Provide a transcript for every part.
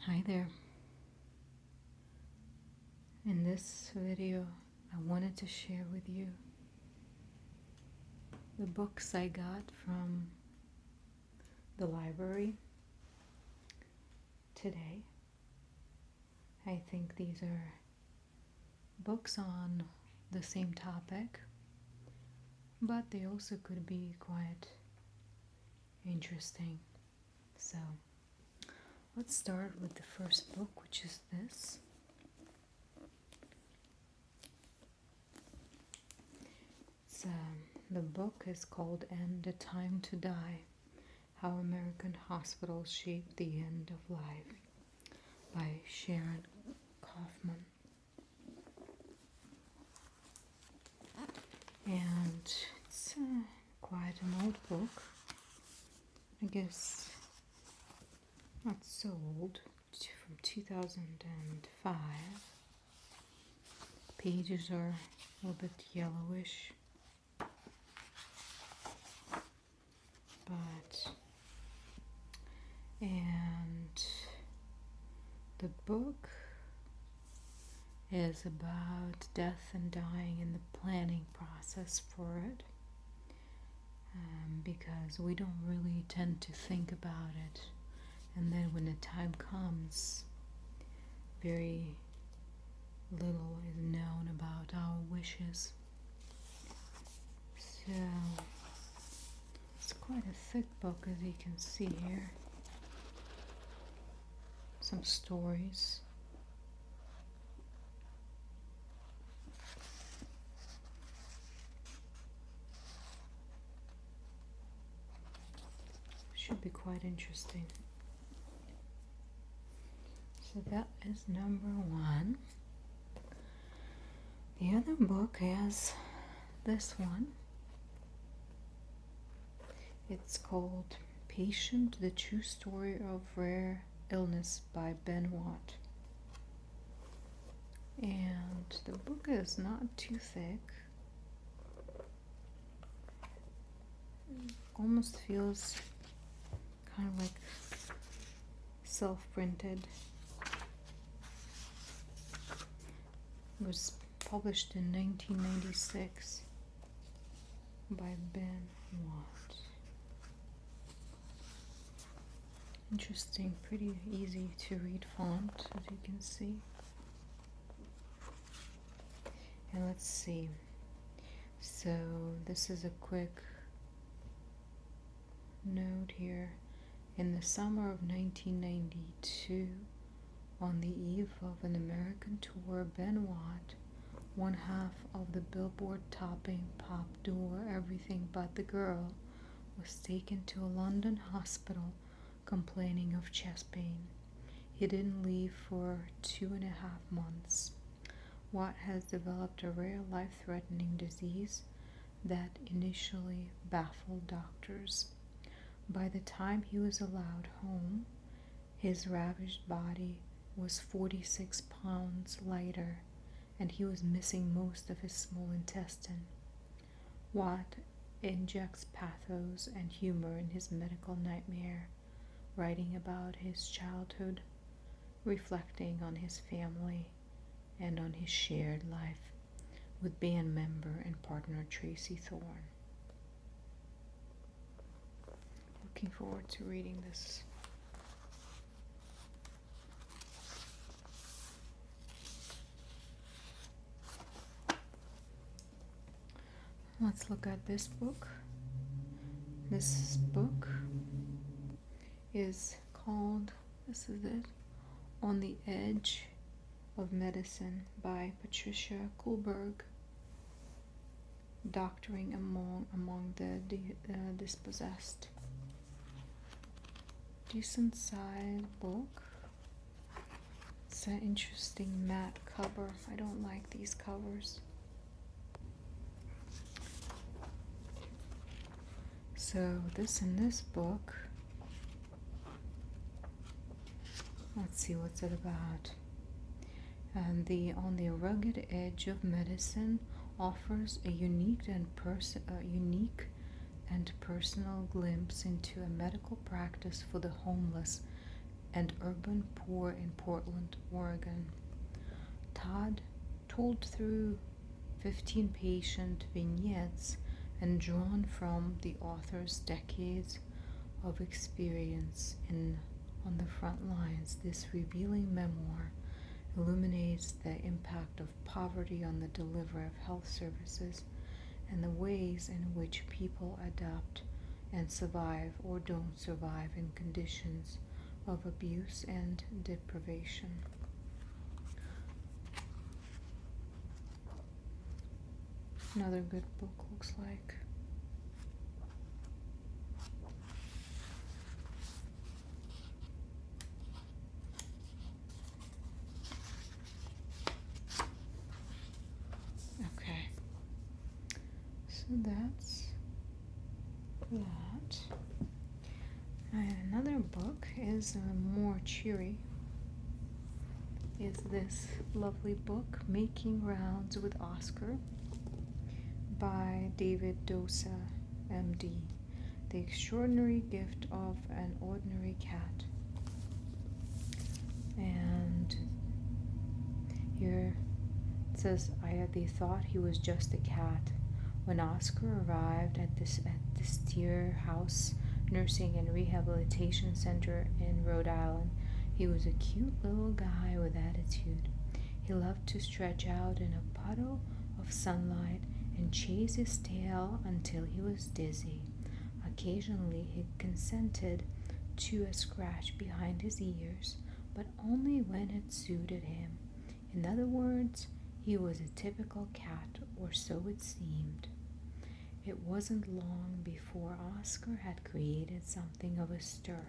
Hi there. In this video, I wanted to share with you the books I got from the library today. I think these are books on the same topic, but they also could be quite interesting. So, let's start with the first book, which is this. The book is called End a Time to Die: How American Hospitals Shaped the End of Life by Sharon Kaufman. And it's quite an old book. I guess not so old, from 2005. Pages are a little bit yellowish. And the book is about death and dying and the planning process for it, because we don't really tend to think about it, and then when the time comes, very little is known about our wishes. So it's quite a thick book, as you can see here. Some stories. Should be quite interesting. So that is number one. The other book is this one. It's called Patient: The True Story of Rare Illness by Ben Watt. And the book is not too thick. It almost feels kind of like self-printed. It was published in 1996 by Ben Watt. Interesting, pretty easy to read font, as you can see. And let's see. So this is a quick note here. In the summer of 1992, on the eve of an American tour, Ben Watt, one half of the Billboard-topping pop duo Everything But the Girl, was taken to a London hospital complaining of chest pain. He didn't leave for 2.5 months. Watt has developed a rare life-threatening disease that initially baffled doctors. By the time he was allowed home, his ravaged body was 46 pounds lighter, and he was missing most of his small intestine. Watt injects pathos and humor in his medical nightmare, writing about his childhood, reflecting on his family, and on his shared life with band member and partner Tracy Thorn. Looking forward to reading this. Let's look at this book. This book is called, this is it, On the Edge of Medicine by Patricia Kuhlberg. Doctoring among the dispossessed. Decent sized book. It's an interesting matte cover. I don't like these covers. So in this book, let's see what's it about. And On the Rugged Edge of Medicine offers a unique and personal glimpse into a medical practice for the homeless and urban poor in Portland, Oregon. Todd told through 15 patient vignettes and drawn from the author's decades of experience on the front lines. This revealing memoir illuminates the impact of poverty on the delivery of health services and the ways in which people adapt and survive or don't survive in conditions of abuse and deprivation. Another good book looks like. Okay, so that's that. And another book is more cheery. Is this lovely book, Making Rounds with Oscar, by David Dosa, MD. The Extraordinary Gift of an Ordinary Cat. And here it says, they thought he was just a cat. When Oscar arrived at the Steer House Nursing and Rehabilitation Center in Rhode Island, he was a cute little guy with attitude. He loved to stretch out in a puddle of sunlight and chase his tail until he was dizzy. Occasionally he consented to a scratch behind his ears, but only when it suited him. In other words, he was a typical cat, or so it seemed. It wasn't long before Oscar had created something of a stir.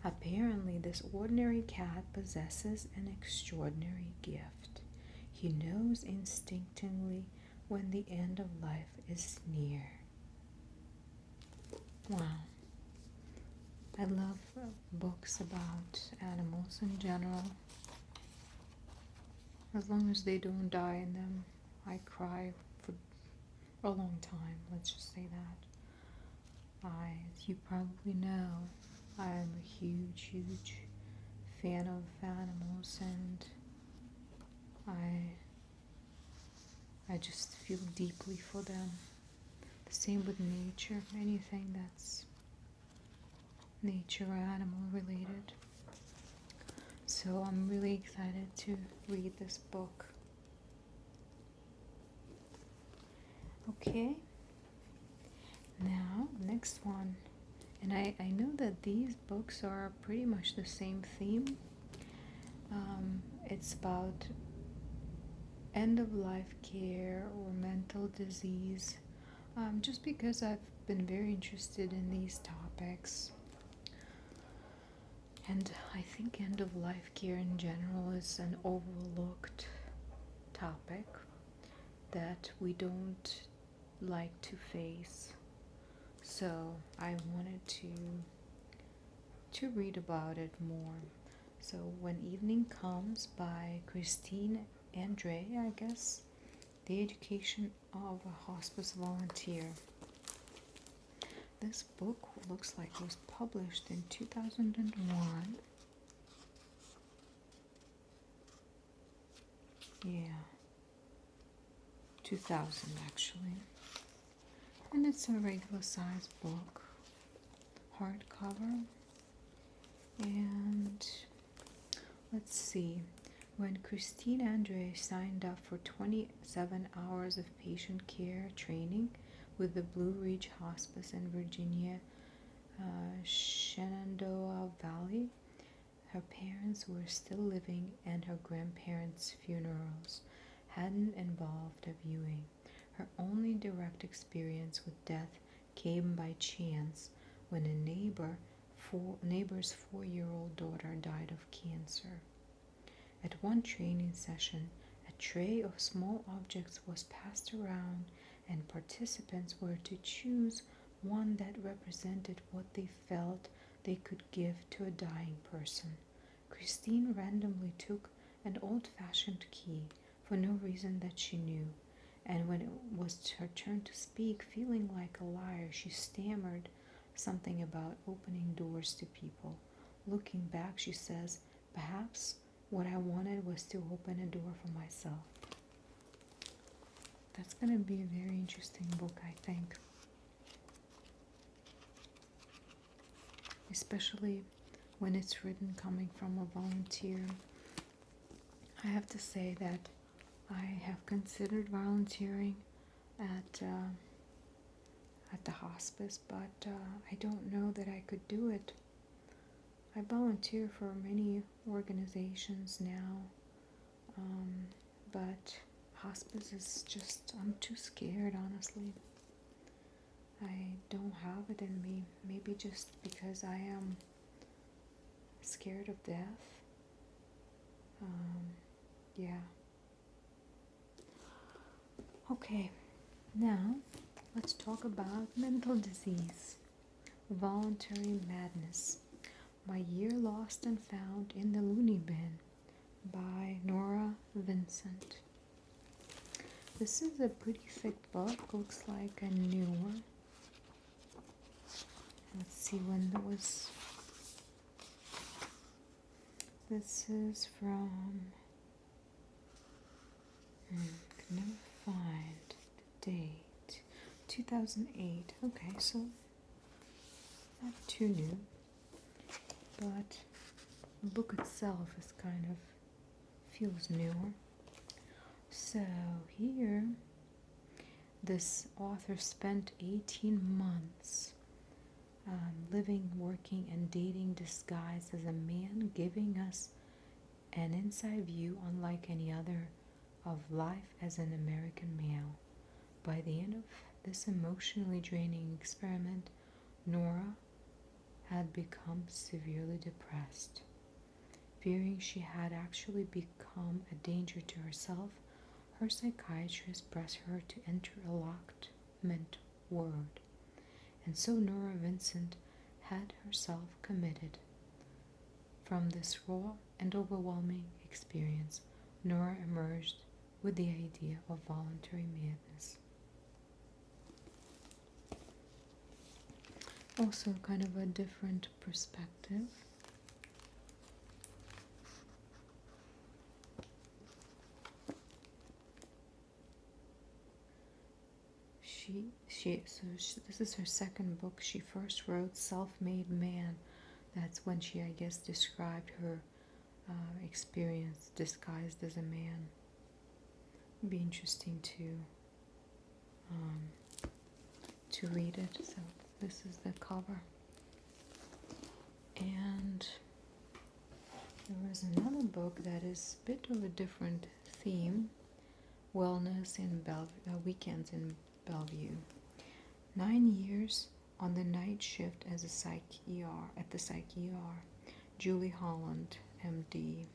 Apparently, this ordinary cat possesses an extraordinary gift. He knows instinctively when the end of life is near. Wow. I love books about animals in general. As long as they don't die in them, I cry for a long time, let's just say that. As you probably know, I am a huge fan of animals, and I just feel deeply for them. The same with nature, anything that's nature or animal related. So I'm really excited to read this book. Okay, now next one. And I know that these books are pretty much the same theme. It's about end-of-life care or mental disease, just because I've been very interested in these topics. And I think end-of-life care in general is an overlooked topic that we don't like to face. So I wanted to read about it more. So When Evening Comes by Christine Andre, I guess, The Education of a Hospice Volunteer. This book looks like it was published in 2001. Yeah, 2000 actually. And it's a regular size book, hardcover. And let's see, when Christine Andre signed up for 27 hours of patient care training with the Blue Ridge Hospice in Virginia, Shenandoah Valley, her parents were still living and her grandparents' funerals hadn't involved a viewing. Her only direct experience with death came by chance when a neighbor's 4-year-old daughter died of cancer. At one training session, a tray of small objects was passed around and participants were to choose one that represented what they felt they could give to a dying person. Christine randomly took an old-fashioned key for no reason that she knew, and when it was her turn to speak, feeling like a liar, she stammered something about opening doors to people. Looking back, she says, perhaps what I wanted was to open a door for myself. That's going to be a very interesting book, I think. Especially when it's written coming from a volunteer. I have to say that I have considered volunteering at the hospice, but I don't know that I could do it. I volunteer for many organizations now, but hospice is just, I'm too scared, honestly. I don't have it in me. Maybe just because I am scared of death. Yeah. Okay, now let's talk about mental disease. Voluntary Madness. My Year Lost and Found in the Loony Bin by Nora Vincent. This is a pretty thick book. Looks like a new one. Let's see when it was. This is from. Can never find the date. 2008. Okay, so not too new, but the book itself is kind of feels newer. So here, this author spent 18 months living, working, and dating disguised as a man, giving us an inside view unlike any other of life as an American male. By the end of this emotionally draining experiment, Nora had become severely depressed. Fearing she had actually become a danger to herself, her psychiatrist pressed her to enter a locked mental world. And so Nora Vincent had herself committed. From this raw and overwhelming experience, Nora emerged with the idea of voluntary madness. Also kind of a different perspective. This is her second book. She first wrote Self-Made Man. That's when she, I guess, described her experience disguised as a man. It'd be interesting to read it. So this is the cover. And there was another book that is a bit of a different theme. Wellness in Weekends in Bellevue. 9 years on the night shift as a psych ER at the psych ER. Julie Holland MD.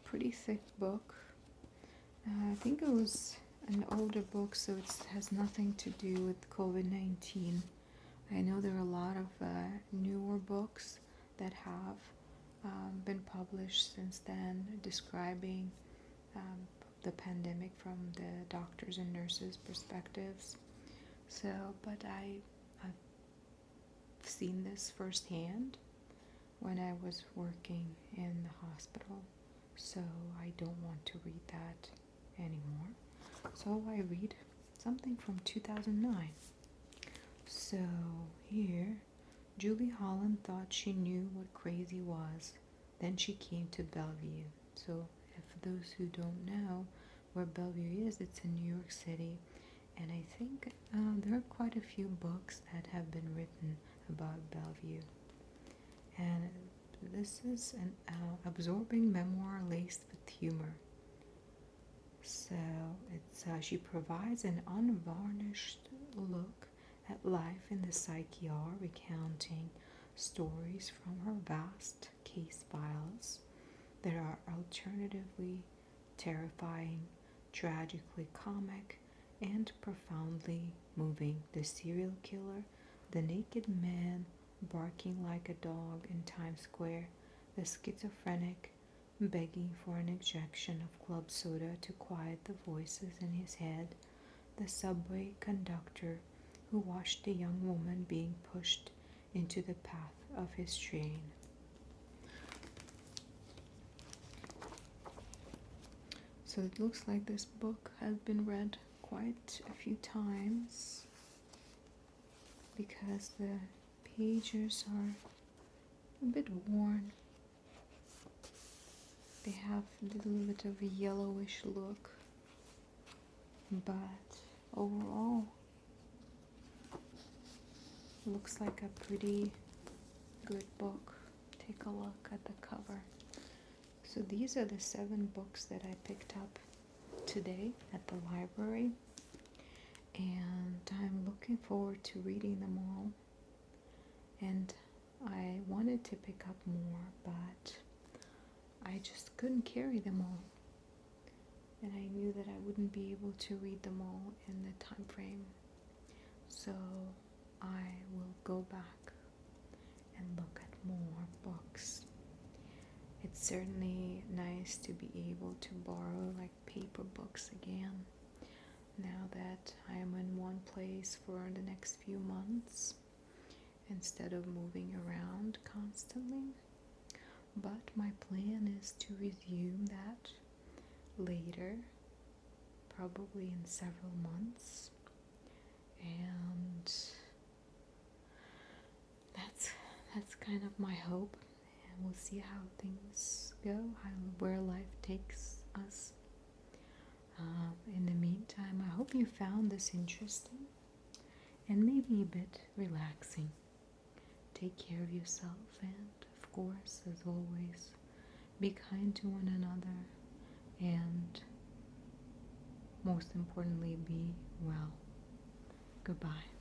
Pretty thick book. I think it was an older book, so it has nothing to do with COVID-19. I know there are a lot of newer books that have been published since then, describing the pandemic from the doctors and nurses' perspectives. So, but I've seen this firsthand when I was working in the hospital, so I don't want to read that anymore. So I read something from 2009. So here, Julie Holland thought she knew what crazy was. Then she came to Bellevue. So for those who don't know where Bellevue is, it's in New York City. And I think there are quite a few books that have been written about Bellevue. And this is an absorbing memoir laced with humor. So it's she provides an unvarnished look at life in the psych ER, recounting stories from her vast case files that are alternatively terrifying, tragically comic, and profoundly moving. The serial killer, the naked man barking like a dog in Times Square, the schizophrenic begging for an injection of club soda to quiet the voices in his head, the subway conductor who watched a young woman being pushed into the path of his train. So it looks like this book has been read quite a few times because the pages are a bit worn. They have a little bit of a yellowish look, but overall looks like a pretty good book. Take a look at the cover. So these are the 7 books that I picked up today at the library, and I'm looking forward to reading them all. And I wanted to pick up more, but I just couldn't carry them all, and I knew that I wouldn't be able to read them all in the time frame. So I will go back and look at more books. It's certainly nice to be able to borrow like paper books again, now that I am in one place for the next few months instead of moving around constantly. But my plan is to resume that later, probably in several months, and that's kind of my hope, and we'll see how things go, where life takes us. In the meantime, I hope you found this interesting and maybe a bit relaxing. Take care of yourself, and of course, as always, be kind to one another, and most importantly, be well. Goodbye.